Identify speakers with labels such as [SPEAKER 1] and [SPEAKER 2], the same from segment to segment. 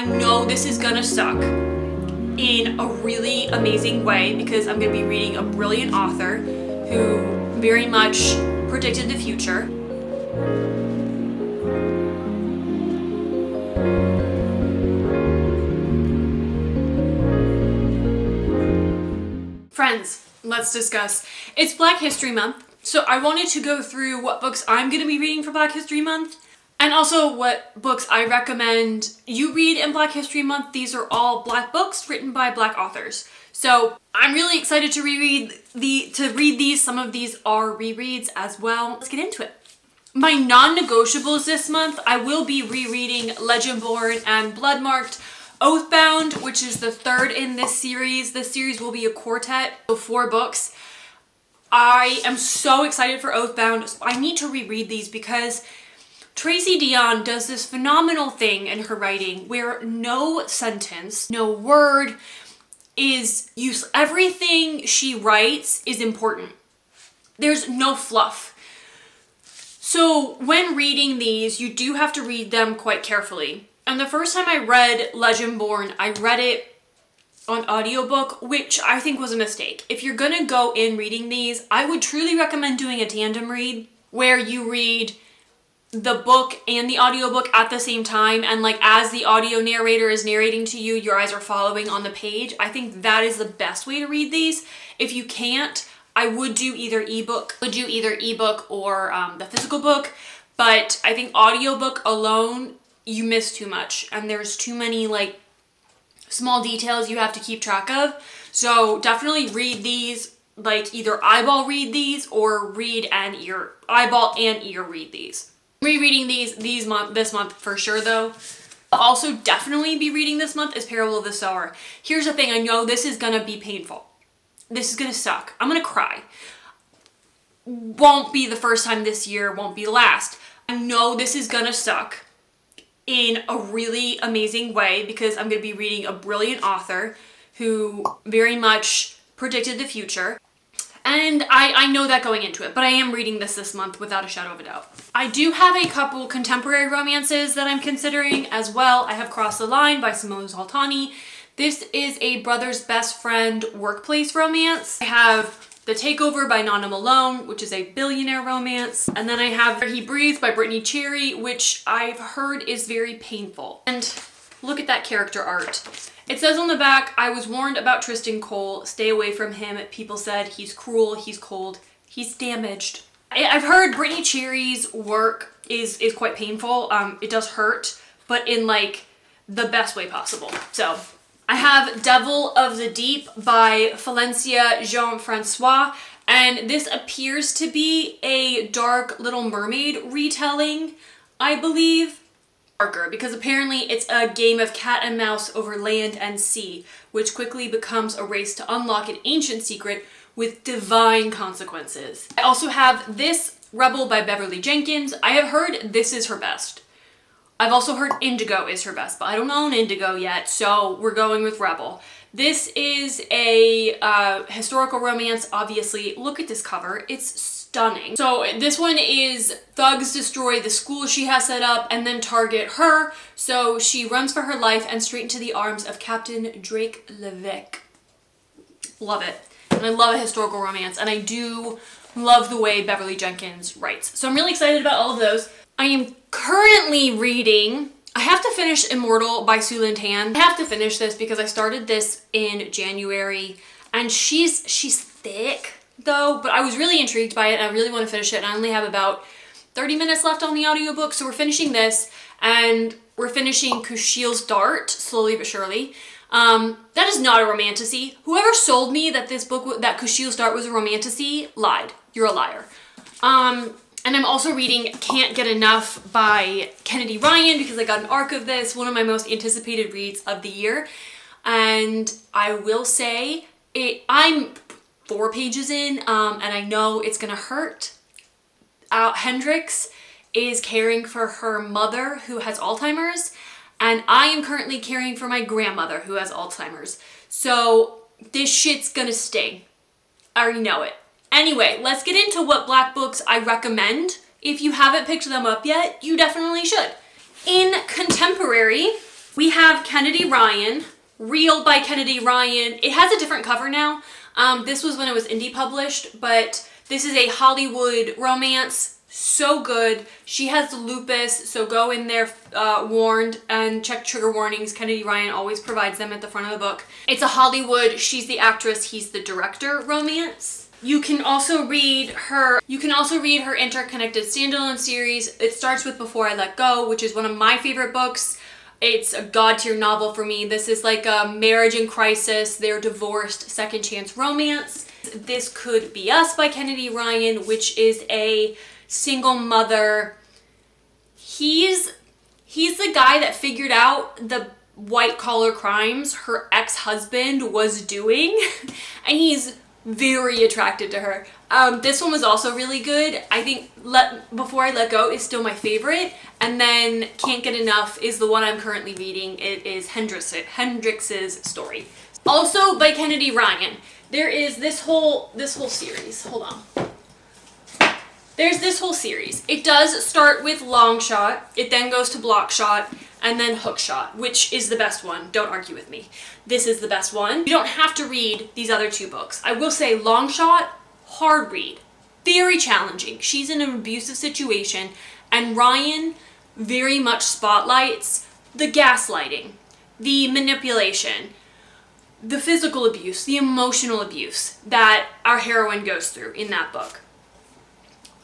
[SPEAKER 1] I know this is gonna suck in a really amazing way because I'm gonna be reading a brilliant author who very much predicted the future. Friends, let's discuss. It's Black History Month, so I wanted to go through what books I'm gonna be reading for Black History Month. And also what books I recommend you read in Black History Month. These are all Black books written by Black authors. So I'm really excited to read these. Some of these are rereads as well. Let's get into it. My non-negotiables this month, I will be rereading Legendborn and Bloodmarked. Oathbound, which is the third in this series. This series will be a quartet of 4 books. I am so excited for Oathbound. I need to reread these because Tracy Deonn does this phenomenal thing in her writing where no sentence, no word is useless. Everything she writes is important. There's no fluff. So when reading these, you do have to read them quite carefully. And the first time I read Legendborn, I read it on audiobook, which I think was a mistake. If you're gonna go in reading these, I would truly recommend doing a tandem read where you read the book and the audiobook at the same time, and like as the audio narrator is narrating to you, your eyes are following on the page. I think that is the best way to read these. If you can't, I would do either ebook or the physical book, but I think audiobook alone, you miss too much and there's too many like small details you have to keep track of. So definitely read these, like either eyeball read these or read and ear, eyeball and ear read these. Rereading this month for sure though. I'll also definitely be reading this month is Parable of the Sower. Here's the thing, I know this is gonna be painful. This is gonna suck. I'm gonna cry. Won't be the first time this year, won't be the last. I know this is gonna suck in a really amazing way because I'm gonna be reading a brilliant author who very much predicted the future. And I know that going into it, but I am reading this month without a shadow of a doubt. I do have a couple contemporary romances that I'm considering as well. I have Crossed the Line by Simone Zoltani. This is a brother's best friend workplace romance. I have The Takeover by Nana Malone, which is a billionaire romance. And then I have He Breathes by Brittany Cherry, which I've heard is very painful. And look at that character art. It says on the back, I was warned about Tristan Cole. Stay away from him. People said he's cruel, he's cold, he's damaged. I've heard Brittany Cherry's work is quite painful. It does hurt, but in like the best way possible. So I have Devil of the Deep by Valencia Jean-Francois, and this appears to be a Dark Little Mermaid retelling, I believe. Darker, because apparently it's a game of cat and mouse over land and sea, which quickly becomes a race to unlock an ancient secret with divine consequences. I also have this Rebel by Beverly Jenkins. I have heard this is her best. I've also heard Indigo is her best, but I don't own Indigo yet, so we're going with Rebel. This is a historical romance, obviously. Look at this cover. It's stunning. So this one is thugs destroy the school she has set up and then target her. So she runs for her life and straight into the arms of Captain Drake Levesque. Love it. And I love a historical romance, and I do love the way Beverly Jenkins writes. So I'm really excited about all of those. I am currently reading, I have to finish Immortal by Sue Lynn Tan. I have to finish this because I started this in January, and she's thick though, but I was really intrigued by it and I really want to finish it, and I only have about 30 minutes left on the audiobook, so we're finishing this, and we're finishing Kushiel's Dart, slowly but surely. That is not a romantasy. Whoever sold me that this book, that Kushiel's Dart was a romantasy, lied. You're a liar. And I'm also reading Can't Get Enough by Kennedy Ryan because I got an arc of this, one of my most anticipated reads of the year. And I will say, I'm 4 pages in, and I know it's gonna hurt. Hendrix is caring for her mother who has Alzheimer's, and I am currently caring for my grandmother who has Alzheimer's. So this shit's gonna sting. I already know it. Anyway, let's get into what Black books I recommend. If you haven't picked them up yet, you definitely should. In contemporary, We have Kennedy Ryan, Real by Kennedy Ryan. It has a different cover now. This was when it was indie published, but this is a Hollywood romance. So good. She has lupus, so go in there warned and check trigger warnings. Kennedy Ryan always provides them at the front of the book. It's a Hollywood, she's the actress, he's the director romance. You can also read her interconnected standalone series. It starts with Before I Let Go, which is one of my favorite books. It's a god tier novel for me. This is like a marriage in crisis. They're divorced, second chance romance. This Could Be Us by Kennedy Ryan, which is a single mother. He's the guy that figured out the white collar crimes her ex-husband was doing, and he's very attracted to her. This one was also really good. I think Before I Let Go is still my favorite, and then Can't Get Enough is the one I'm currently reading. It is Hendrix's story. Also by Kennedy Ryan. There is this whole series. Hold on. There's this whole series. It does start with Long Shot, it then goes to Block Shot, and then Hook Shot, which is the best one. Don't argue with me. This is the best one. You don't have to read these other two books. I will say Long Shot, hard read. Very challenging. She's in an abusive situation, and Ryan very much spotlights the gaslighting, the manipulation, the physical abuse, the emotional abuse that our heroine goes through in that book.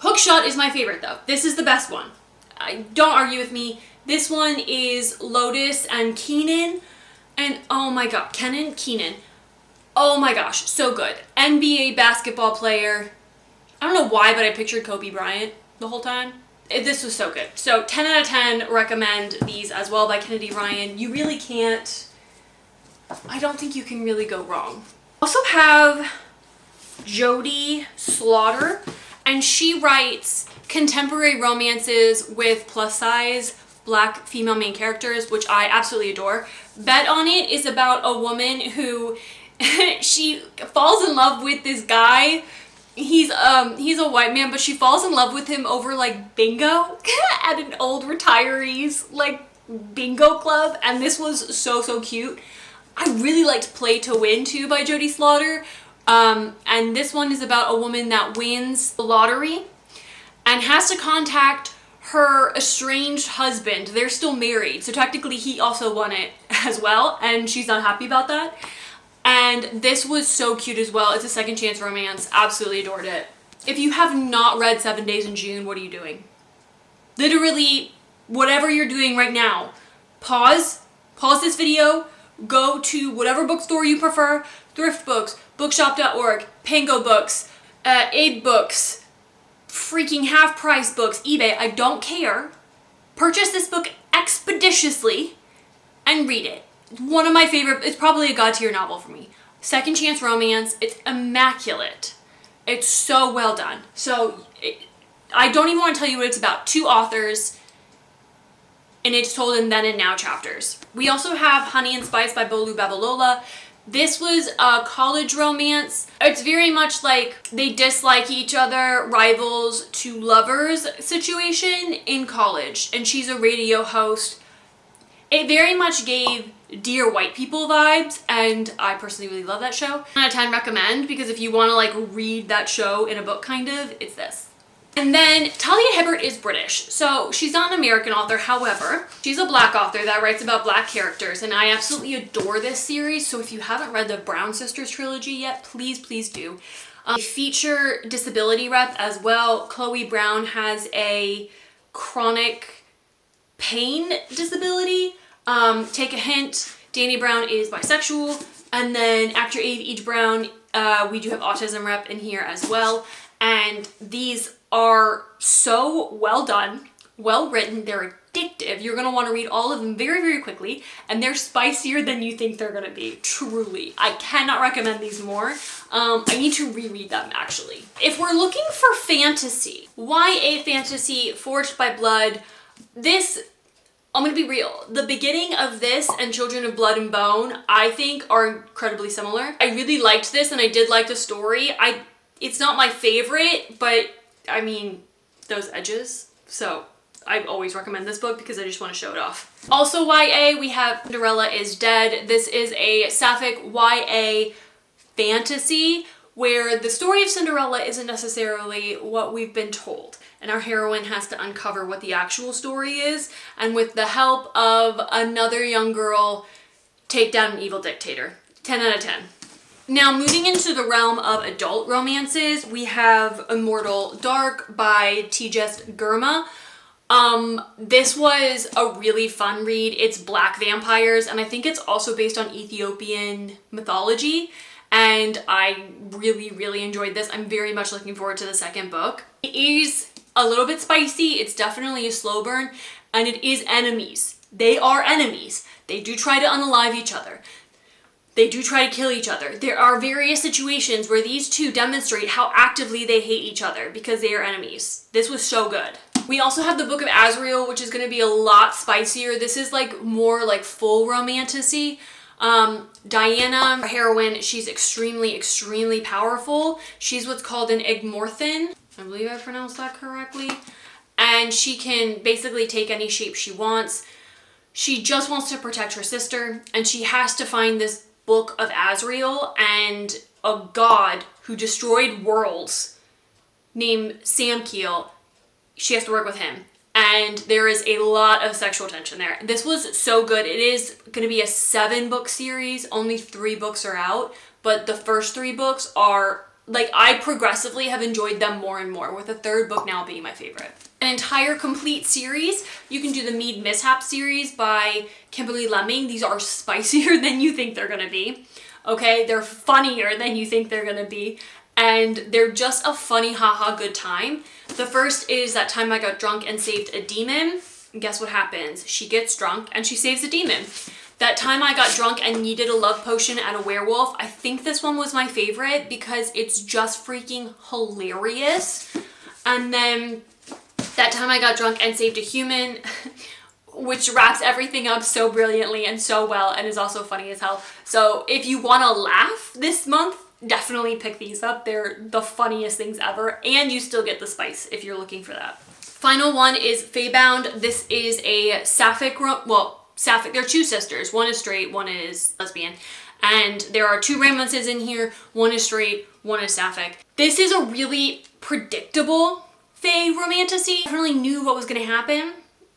[SPEAKER 1] Hookshot is my favorite though. This is the best one. Don't argue with me. This one is Lotus and Keenan. And oh my god, Keenan. Oh my gosh, so good. NBA basketball player. I don't know why, but I pictured Kobe Bryant the whole time. This was so good. So 10 out of 10 recommend these as well by Kennedy Ryan. You really can't, I don't think you can really go wrong. Also have Jody Slaughter. And she writes contemporary romances with plus size black female main characters, which I absolutely adore. Bet on It is about a woman who she falls in love with this guy. He's a white man, but she falls in love with him over like bingo at an old retirees like bingo club, and this was so cute. I really liked Play to Win too by Jody Slaughter. And this one is about a woman that wins the lottery and has to contact her estranged husband. They're still married, so technically he also won it as well, and she's not happy about that. And this was so cute as well. It's a second chance romance. Absolutely adored it. If you have not read 7 Days in June, what are you doing? Literally, whatever you're doing right now, pause this video, go to whatever bookstore you prefer, Thrift Books, bookshop.org, Pango Books, Aid Books, freaking Half Price Books, eBay, I don't care. Purchase this book expeditiously and read it. It's one of my favorite, it's probably a god tier novel for me. Second chance romance, it's immaculate. It's so well done. I don't even want to tell you what it's about. 2 authors, and it's told in then and now chapters. We also have Honey and Spice by Bolu Babalola. This was a college romance. It's very much like they dislike each other, rivals to lovers situation in college, and she's a radio host. It very much gave Dear White People vibes, and I personally really love that show. 10 out of 10 recommend, because if you want to like read that show in a book kind of, it's this. And then Talia Hibbert is British, so she's not an American author. However, she's a black author that writes about black characters, and I absolutely adore this series. So if you haven't read the Brown Sisters trilogy yet, please do. Feature disability rep as well. Chloe Brown has a chronic pain disability. Take a hint, Dani Brown is bisexual, and then actor Eve Brown, we do have autism rep in here as well. And these are so well done, well written, they're addictive. You're going to want to read all of them very quickly, and they're spicier than you think they're going to be, truly. I cannot recommend these more. I need to reread them actually. If we're looking for fantasy, YA fantasy, Forged by Blood, this, I'm going to be real, the beginning of this and Children of Blood and Bone, I think are incredibly similar. I really liked this, and I did like the story. It's not my favorite, but I mean, those edges. So I always recommend this book because I just want to show it off. Also YA, we have Cinderella is Dead. This is a sapphic YA fantasy where the story of Cinderella isn't necessarily what we've been told, and our heroine has to uncover what the actual story is, and with the help of another young girl, take down an evil dictator. 10 out of 10. Now, moving into the realm of adult romances, we have Immortal Dark by Tejas Gurma. This was a really fun read. It's black vampires, and I think it's also based on Ethiopian mythology. And I really, really enjoyed this. I'm very much looking forward to the second book. It is a little bit spicy. It's definitely a slow burn, and it is enemies. They are enemies. They do try to unalive each other. They do try to kill each other. There are various situations where these two demonstrate how actively they hate each other because they are enemies. This was so good. We also have the Book of Azrael, which is going to be a lot spicier. This is like more like full romantasy. Diana, our heroine, she's extremely, extremely powerful. She's what's called an Egmorthan. I believe I pronounced that correctly. And she can basically take any shape she wants. She just wants to protect her sister, and she has to find this Book of Azrael and a god who destroyed worlds named Samkiel. She has to work with him. And there is a lot of sexual tension there. This was so good. It is going to be a 7-book series. Only 3 books are out. But the first 3 books are, like, I progressively have enjoyed them more and more, with the 3rd book now being my favorite. An entire complete series. You can do the Mead Mishap series by Kimberly Lemming. These are spicier than you think they're going to be. Okay? They're funnier than you think they're going to be. And they're just a funny, haha, good time. The first is That Time I Got Drunk and Saved a Demon. And guess what happens? She gets drunk and she saves a demon. That Time I Got Drunk and Needed a Love Potion at a Werewolf. I think this one was my favorite because it's just freaking hilarious. And then That Time I Got Drunk and Saved a Human, which wraps everything up so brilliantly and so well and is also funny as hell. So if you want to laugh this month, definitely pick these up. They're the funniest things ever, and you still get the spice if you're looking for that. Final one is Feybound. This is a sapphic, sapphic, they're 2 sisters. One is straight, one is lesbian. And there are 2 romances in here. One is straight, one is sapphic. This is a really predictable Fey romantasy. I definitely knew what was going to happen.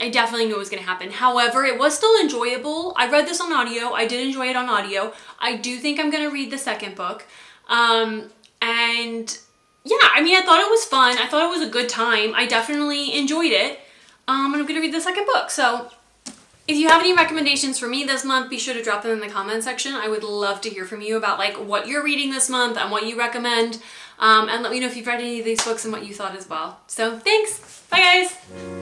[SPEAKER 1] I definitely knew it was going to happen. However, it was still enjoyable. I read this on audio. I did enjoy it on audio. I do think I'm going to read the 2nd book. And yeah, I mean, I thought it was fun. I thought it was a good time. I definitely enjoyed it. And I'm going to read the 2nd book. So if you have any recommendations for me this month, be sure to drop them in the comment section. I would love to hear from you about like what you're reading this month and what you recommend. And let me know if you've read any of these books and what you thought as well. So thanks. Bye guys.